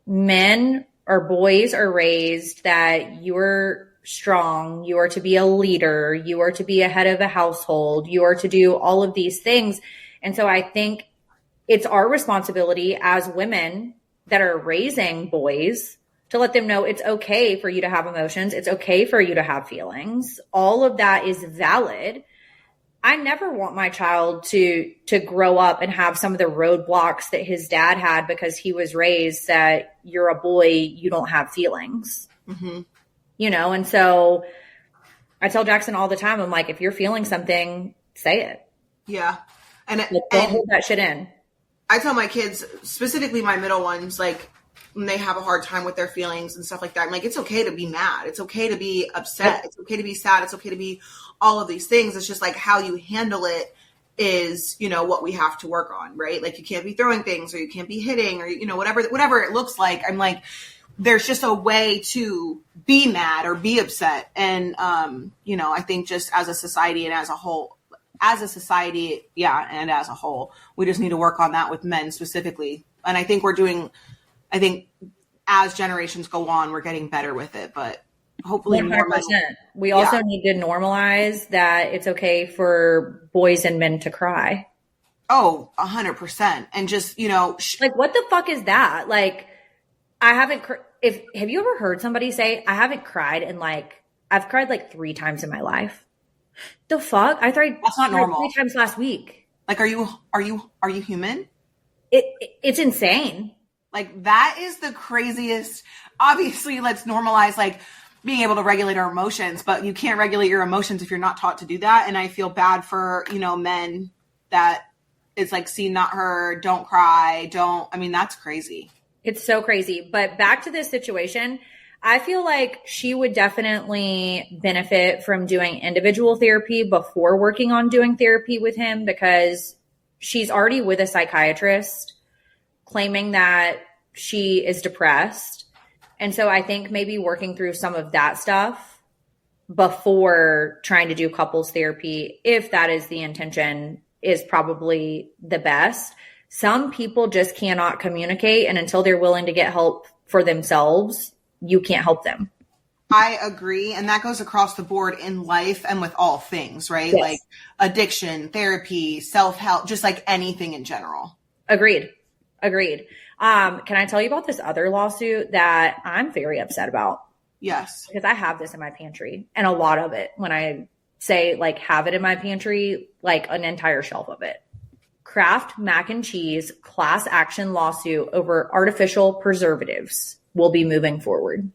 A: men or boys are raised that you're strong, you are to be a leader, you are to be a head of a household, you are to do all of these things. And so I think it's our responsibility as women that are raising boys to let them know it's okay for you to have emotions. It's okay for you to have feelings. All of that is valid. I never want my child to grow up and have some of the roadblocks that his dad had because he was raised that you're a boy, you don't have feelings. Mm-hmm. You know, and so I tell Jackson all the time, I'm like, if you're feeling something, say it.
B: Yeah. And
A: don't hold that shit in.
B: I tell my kids, specifically my middle ones, like when they have a hard time with their feelings and stuff like that, I'm like, it's okay to be mad. It's okay to be upset. It's okay to be sad. It's okay to be all of these things. It's just like how you handle it is, you know, what we have to work on, right? Like you can't be throwing things or you can't be hitting or, you know, whatever it looks like. I'm like, there's just a way to be mad or be upset. And, you know, I think just as a society and as a whole, and as a whole, we just need to work on that with men specifically. And I think as generations go on, we're getting better with it, but hopefully
A: 100%. We also need to normalize that it's okay for boys and men to cry.
B: Oh, 100%. And just, you know,
A: like what the fuck is that? Like, I haven't, have you ever heard somebody say, I haven't cried in I've cried like 3 times in my life. The fuck? I cried
B: That's not normal.
A: 3 times last week.
B: Like, are you human?
A: It's insane.
B: Like that is the craziest. Obviously, let's normalize like being able to regulate our emotions, but you can't regulate your emotions if you're not taught to do that. And I feel bad for, you know, men that it's like seen, not heard, don't cry, that's crazy.
A: It's so crazy. But back to this situation, I feel like she would definitely benefit from doing individual therapy before working on doing therapy with him because she's already with a psychiatrist claiming that she is depressed. And so I think maybe working through some of that stuff before trying to do couples therapy, if that is the intention, is probably the best. Some people just cannot communicate, and until they're willing to get help for themselves, you can't help them.
B: I agree. And that goes across the board in life and with all things, right? Yes. Like addiction, therapy, self-help, just like anything in general.
A: Agreed. Can I tell you about this other lawsuit that I'm very upset about?
B: Yes.
A: Because I have this in my pantry, and a lot of it. When I say like have it in my pantry, like an entire shelf of it. Kraft mac and cheese class action lawsuit over artificial preservatives will be moving forward.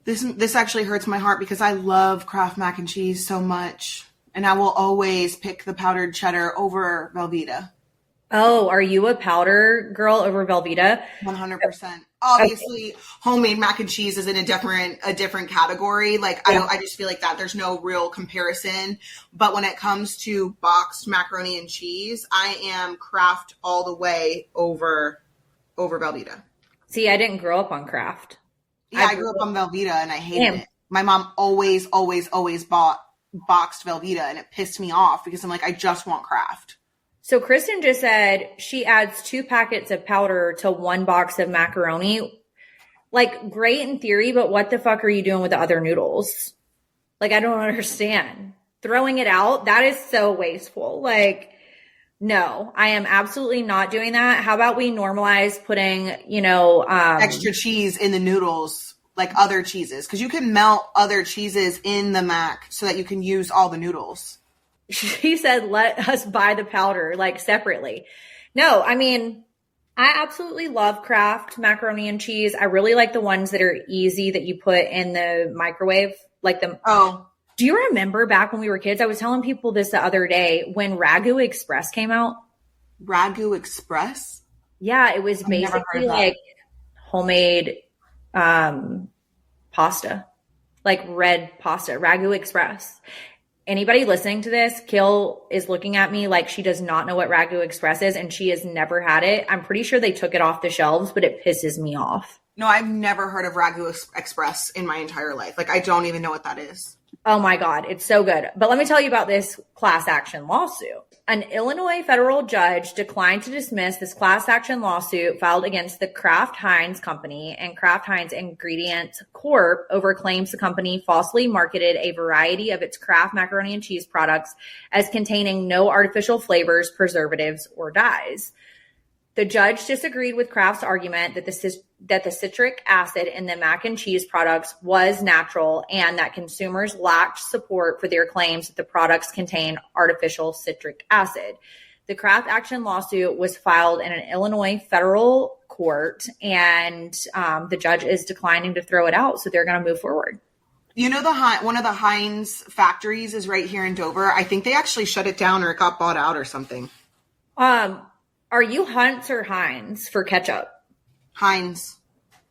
B: This actually hurts my heart because I love Kraft mac and cheese so much, and I will always pick the powdered cheddar over Velveeta.
A: Oh, are you a powder girl over Velveeta?
B: 100%. Obviously, okay. Homemade mac and cheese is in a different category. Like I just feel like that there's no real comparison. But when it comes to boxed macaroni and cheese, I am Kraft all the way over Velveeta.
A: See, I didn't grow up on Kraft.
B: Yeah, I grew up on Velveeta and I hated it. My mom always bought boxed Velveeta, and it pissed me off because I'm like, I just want Kraft.
A: So Kristen just said she adds 2 packets of powder to 1 box of macaroni. Like, great in theory, but what the fuck are you doing with the other noodles? Like, I don't understand. Throwing it out, that is so wasteful. Like, no, I am absolutely not doing that. How about we normalize putting,
B: extra cheese in the noodles, like other cheeses? Because you can melt other cheeses in the mac so that you can use all the noodles.
A: She said, let us buy the powder like separately. No, I mean, I absolutely love Kraft macaroni and cheese. I really like the ones that are easy that you put in the microwave. Like them.
B: Oh,
A: do you remember back when we were kids? I was telling people this the other day when Ragu Express came out.
B: Ragu Express?
A: Yeah, it was basically like homemade pasta, like red pasta, Ragu Express. Anybody listening to this, Kill is looking at me like she does not know what Ragu Express is, and she has never had it. I'm pretty sure they took it off the shelves, but it pisses me off.
B: No, I've never heard of Ragu Express in my entire life. Like, I don't even know what that is.
A: Oh my God, it's so good. But let me tell you about this class action lawsuit. An Illinois federal judge declined to dismiss this class action lawsuit filed against the Kraft Heinz Company and Kraft Heinz Ingredients Corp. Over claims the company falsely marketed a variety of its Kraft macaroni and cheese products as containing no artificial flavors, preservatives, or dyes. The judge disagreed with Kraft's argument that the citric acid in the mac and cheese products was natural and that consumers lacked support for their claims that the products contain artificial citric acid. The Kraft action lawsuit was filed in an Illinois federal court, and the judge is declining to throw it out, so they're going to move forward.
B: You know, one of the Heinz factories is right here in Dover. I think they actually shut it down or it got bought out or something.
A: Are you Hunt's or Heinz for ketchup?
B: Heinz.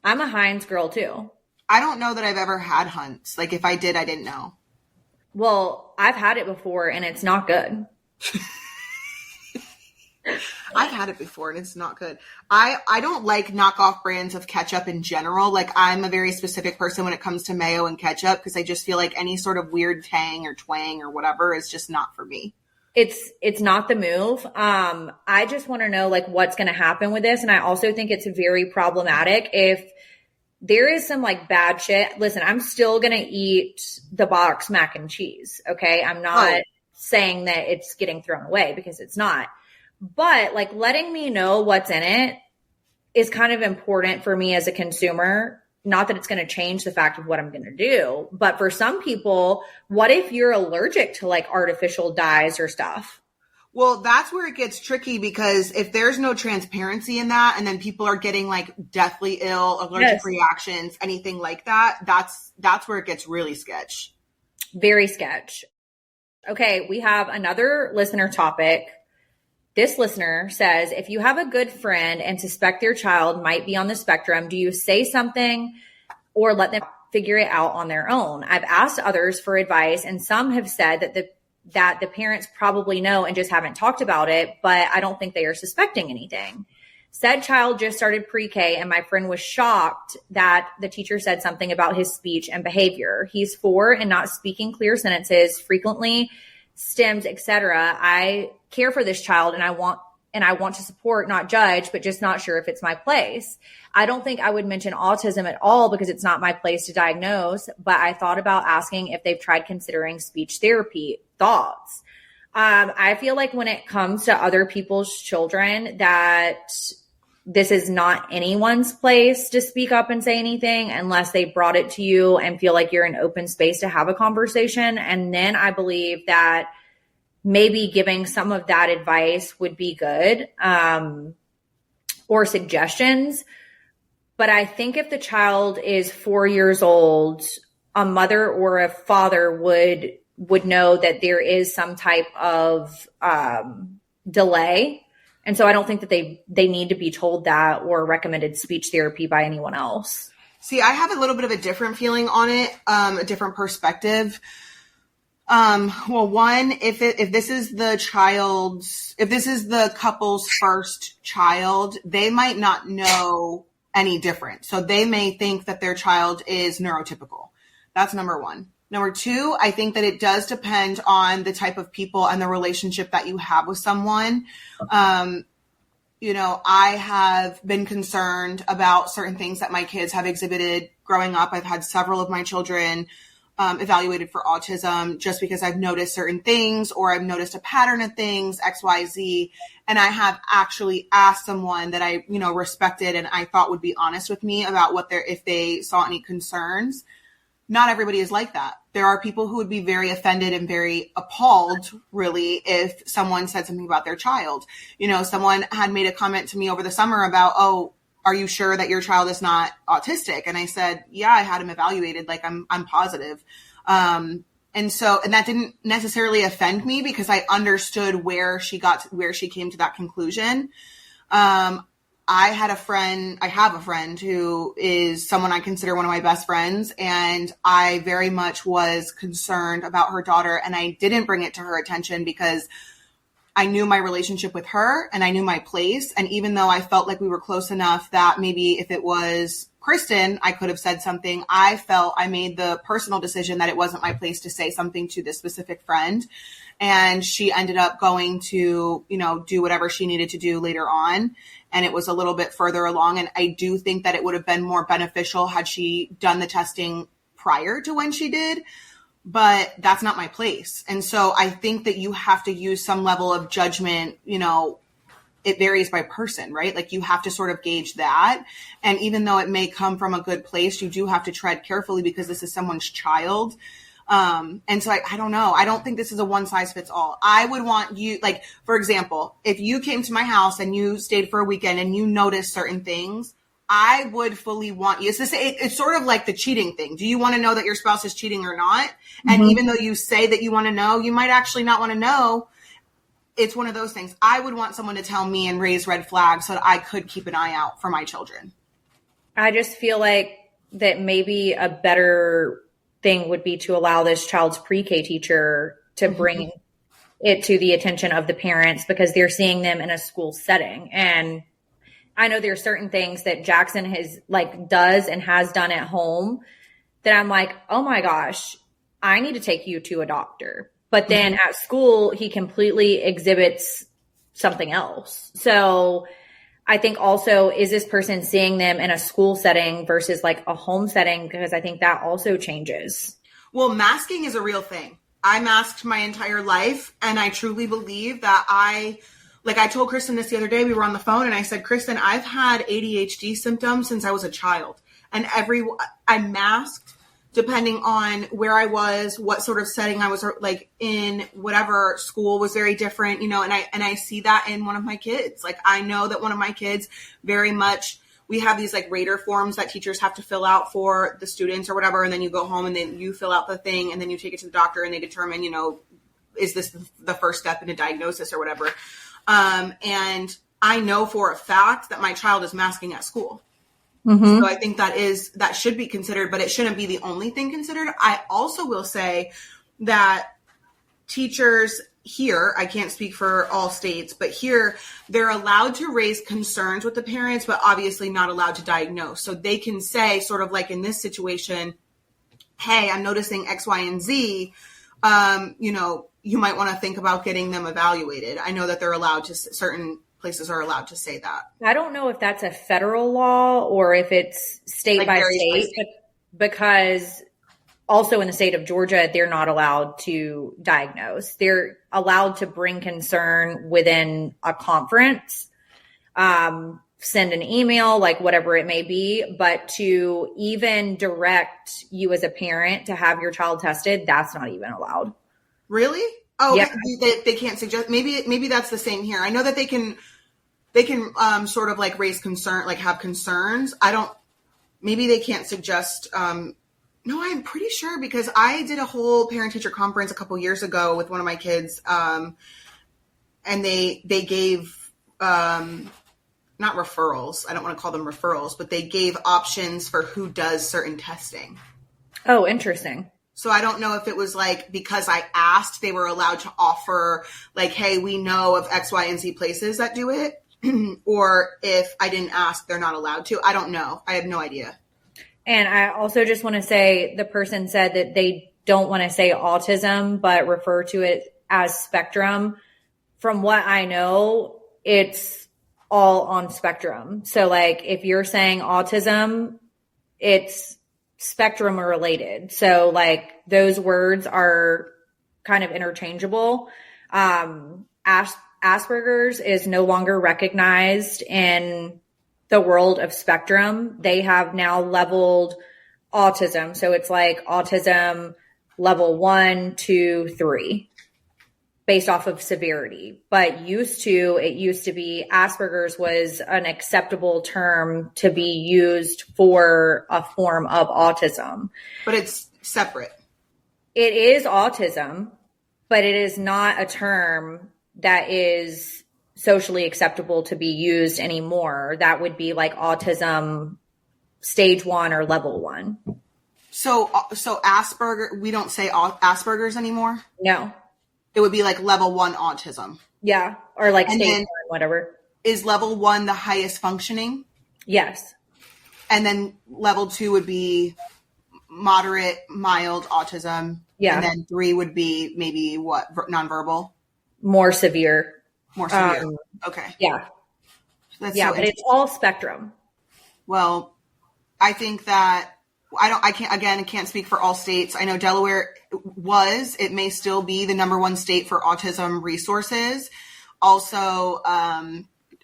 A: I'm a Heinz girl too.
B: I don't know that I've ever had Hunt's. Like if I did, I didn't know.
A: Well, I've had it before and it's not good.
B: I've had it before and it's not good. I don't like knockoff brands of ketchup in general. Like I'm a very specific person when it comes to mayo and ketchup because I just feel like any sort of weird tang or twang or whatever is just not for me.
A: It's not the move. I just want to know like what's going to happen with this. And I also think it's very problematic if there is some like bad shit. Listen, I'm still going to eat the box mac and cheese. Okay. I'm not saying that it's getting thrown away because it's not, but like letting me know what's in it is kind of important for me as a consumer. Not that it's going to change the fact of what I'm going to do, but for some people, what if you're allergic to like artificial dyes or stuff?
B: Well, that's where it gets tricky because if there's no transparency in that and then people are getting like deathly ill, allergic reactions, anything like that, that's where it gets really sketch.
A: Very sketch. Okay, we have another listener topic. This listener says, if you have a good friend and suspect their child might be on the spectrum, do you say something or let them figure it out on their own? I've asked others for advice, and some have said that the parents probably know and just haven't talked about it, but I don't think they are suspecting anything. Said child just started pre-K, and my friend was shocked that the teacher said something about his speech and behavior. He's 4 and not speaking clear sentences, frequently stems, etc. I care for this child and I want to support, not judge, but just not sure if it's my place. I don't think I would mention autism at all because it's not my place to diagnose, but I thought about asking if they've tried considering speech therapy. Thoughts? I feel like when it comes to other people's children that this is not anyone's place to speak up and say anything unless they brought it to you and feel like you're in open space to have a conversation. And then I believe that maybe giving some of that advice would be good, or suggestions. But I think if the child is 4 years old, a mother or a father would know that there is some type of delay. And so I don't think that they need to be told that or recommended speech therapy by anyone else.
B: See, I have a little bit of a different feeling on it, a different perspective. Well, one, if this is the couple's first child, they might not know any different. So they may think that their child is neurotypical. That's number one. Number two, I think that it does depend on the type of people and the relationship that you have with someone. I have been concerned about certain things that my kids have exhibited growing up. I've had several of my children evaluated for autism just because I've noticed certain things or I've noticed a pattern of things, X, Y, Z. And I have actually asked someone that I, respected and I thought would be honest with me about if they saw any concerns. Not everybody is like that. There are people who would be very offended and very appalled, really, if someone said something about their child. Someone had made a comment to me over the summer about, oh, are you sure that your child is not autistic? And I said, yeah, I had him evaluated. Like I'm positive. And that didn't necessarily offend me because I understood where she came to that conclusion. I have a friend who is someone I consider one of my best friends, and I very much was concerned about her daughter, and I didn't bring it to her attention because I knew my relationship with her and I knew my place. And even though I felt like we were close enough that maybe if it was Kristen, I could have said something, I felt I made the personal decision that it wasn't my place to say something to this specific friend. And she ended up going to, do whatever she needed to do later on. And it was a little bit further along. And I do think that it would have been more beneficial had she done the testing prior to when she did. But that's not my place. And so I think that you have to use some level of judgment. It varies by person, right? Like you have to sort of gauge that. And even though it may come from a good place, you do have to tread carefully because this is someone's child. And so I don't know. I don't think this is a one size fits all. I would want you, like, for example, if you came to my house and you stayed for a weekend and you noticed certain things, I would fully want you. It's sort of like the cheating thing. Do you want to know that your spouse is cheating or not? And even though you say that you want to know, you might actually not want to know. It's one of those things. I would want someone to tell me and raise red flags so that I could keep an eye out for my children.
A: I just feel like that maybe a better thing would be to allow this child's pre-K teacher to bring it to the attention of the parents because they're seeing them in a school setting. And I know there are certain things that Jackson does and has done at home that I'm like, oh my gosh, I need to take you to a doctor. But then at school, he completely exhibits something else. So I think also, is this person seeing them in a school setting versus like a home setting? Because I think that also changes.
B: Well, masking is a real thing. I masked my entire life. And I truly believe that I told Kristen this the other day, we were on the phone and I said, Kristen, I've had ADHD symptoms since I was a child. And I masked depending on where I was, what sort of setting I was like in, whatever school was very different, and I see that in one of my kids. Like I know that one of my kids very much, we have these like rater forms that teachers have to fill out for the students or whatever. And then you go home and then you fill out the thing and then you take it to the doctor and they determine, is this the first step in a diagnosis or whatever. And I know for a fact that my child is masking at school. So I think that should be considered, but it shouldn't be the only thing considered. I also will say that teachers here, I can't speak for all states, but here they're allowed to raise concerns with the parents, but obviously not allowed to diagnose. So they can say sort of like in this situation, hey, I'm noticing X, Y, and Z. You might want to think about getting them evaluated. I know that they're allowed to, certain places are allowed to say that.
A: I don't know if that's a federal law or if it's state by state, because also in the state of Georgia, they're not allowed to diagnose. They're allowed to bring concern within a conference, send an email, like whatever it may be, but to even direct you as a parent to have your child tested, that's not even allowed.
B: Really? Oh,
A: yeah.
B: They can't suggest. Maybe that's the same here. I know that they can sort of like raise concern, like have concerns. Maybe they can't suggest. No, I'm pretty sure because I did a whole parent teacher conference a couple years ago with one of my kids. And they gave, not referrals. I don't want to call them referrals, but they gave options for who does certain testing.
A: Oh, interesting.
B: So I don't know if it was like, because I asked, they were allowed to offer like, hey, we know of X, Y, and Z places that do it. Or if I didn't ask, they're not allowed to. I don't know. I have no idea.
A: And I also just want to say the person said that they don't want to say autism, but refer to it as spectrum. From what I know, it's all on spectrum. So like if you're saying autism, it's spectrum related. So like those words are kind of interchangeable. Asperger's is no longer recognized in the world of spectrum. They have now leveled autism. So it's like autism level 1, 2, 3 based off of severity. But it used to be Asperger's was an acceptable term to be used for a form of autism.
B: But it's separate.
A: It is autism, but it is not a term that is socially acceptable to be used anymore. That would be like autism stage 1 or level 1.
B: So Asperger, we don't say Asperger's anymore?
A: No.
B: It would be like level 1 autism.
A: Yeah. Or like
B: And
A: stage
B: then
A: 1, whatever.
B: Is level 1 the highest functioning?
A: Yes.
B: And then level 2 would be moderate, mild autism.
A: Yeah.
B: And then 3 would be maybe what? Nonverbal?
A: More severe.
B: More severe. Okay.
A: Yeah.
B: That's
A: Yeah,
B: so
A: but it's all spectrum.
B: Well, I think that I can't speak for all states. I know Delaware it may still be the number 1 state for autism resources. Also,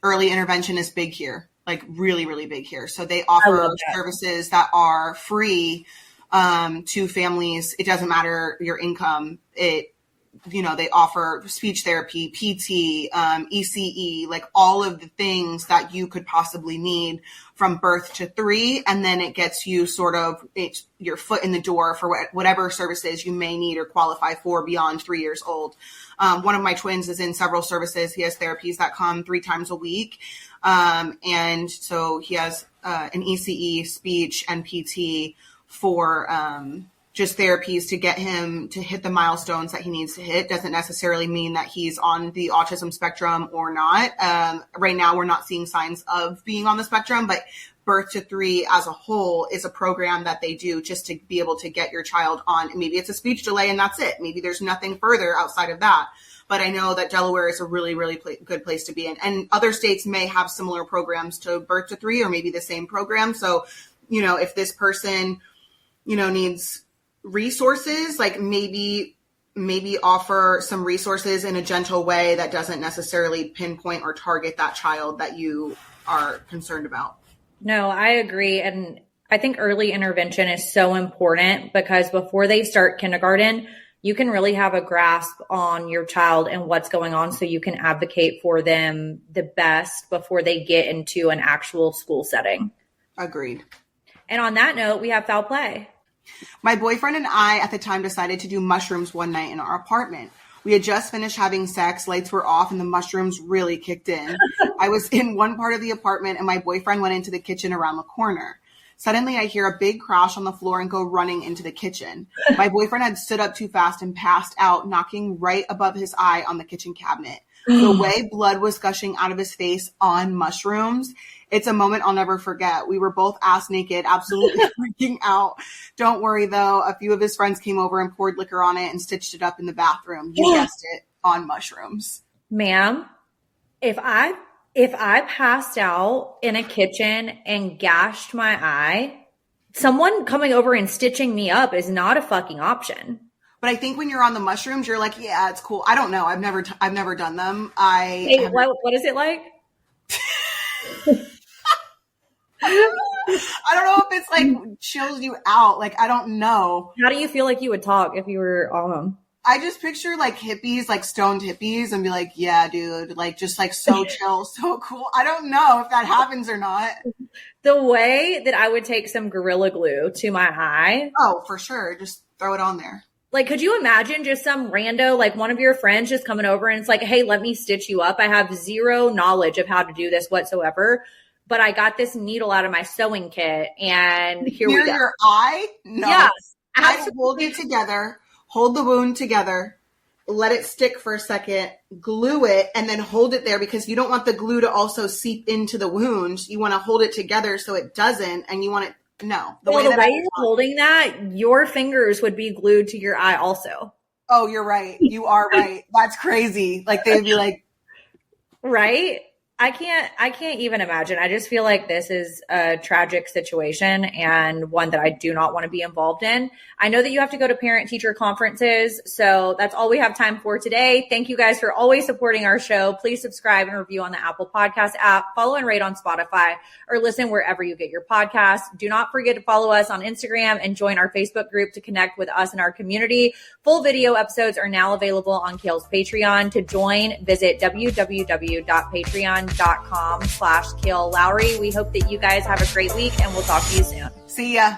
B: early intervention is big here, like really, really big here. So they offer services that are free to families. It doesn't matter your income. They offer speech therapy, PT, ECE, like all of the things that you could possibly need from birth to 3. And then it gets you your foot in the door for whatever services you may need or qualify for beyond 3 years old. One of my twins is in several services. He has therapies that come 3 times a week. And so he has an ECE, speech, and PT for just therapies to get him to hit the milestones that he needs to hit. Doesn't necessarily mean that he's on the autism spectrum or not. Right now, we're not seeing signs of being on the spectrum, but birth to 3 as a whole is a program that they do just to be able to get your child on. Maybe it's a speech delay and that's it. Maybe there's nothing further outside of that. But I know that Delaware is a really, really good place to be in. And other states may have similar programs to birth to 3 or maybe the same program. So, if this person, needs resources, like maybe offer some resources in a gentle way that doesn't necessarily pinpoint or target that child that you are concerned about.
A: No, I agree. And I think early intervention is so important because before they start kindergarten, you can really have a grasp on your child and what's going on so you can advocate for them the best before they get into an actual school setting.
B: Agreed.
A: And on that note, we have foul play.
B: My boyfriend and I at the time decided to do mushrooms one night in our apartment. We had just finished having sex, lights were off, and the mushrooms really kicked in. I was in one part of the apartment, and my boyfriend went into the kitchen around the corner. Suddenly, I hear a big crash on the floor and go running into the kitchen. My boyfriend had stood up too fast and passed out, knocking right above his eye on the kitchen cabinet. The way blood was gushing out of his face on mushrooms. It's a moment I'll never forget. We were both ass naked, absolutely freaking out. Don't worry, though. A few of his friends came over and poured liquor on it and stitched it up in the bathroom. You guessed it, on mushrooms.
A: Ma'am, if I passed out in a kitchen and gashed my eye, someone coming over and stitching me up is not a fucking option.
B: But I think when you're on the mushrooms, you're like, yeah, it's cool. I don't know. I've never done them.
A: What is it like?
B: I don't know if it's like chills you out. Like, I don't know.
A: How do you feel like you would talk if you were on them?
B: I just picture like hippies, like stoned hippies, and be like, yeah, dude, like just like so chill, so cool. I don't know if that happens or not.
A: The way that I would take some Gorilla Glue to my eye.
B: Oh, for sure. Just throw it on there.
A: Like, could you imagine just some rando, like one of your friends just coming over and it's like, hey, let me stitch you up. I have zero knowledge of how to do this whatsoever, but I got this needle out of my sewing kit and here we go.
B: Near your eye? No.
A: Yes,
B: I hold it together, hold the wound together, let it stick for a second, glue it, and then hold it there because you don't want the glue to also seep into the wound. You want to hold it together so it doesn't, and you want it. No.
A: The way you're holding that, your fingers would be glued to your eye also.
B: Oh, you're right. You are right. That's crazy. Like they'd be like,
A: right? I can't even imagine. I just feel like this is a tragic situation and one that I do not want to be involved in. I know that you have to go to parent-teacher conferences, so that's all we have time for today. Thank you guys for always supporting our show. Please subscribe and review on the Apple Podcast app, follow and rate on Spotify, or listen wherever you get your podcasts. Do not forget to follow us on Instagram and join our Facebook group to connect with us and our community. Full video episodes are now available on Kale's Patreon. To join, visit www.patreon.com/Kale Lowry. We hope that you guys have a great week and we'll talk to you soon.
B: See ya.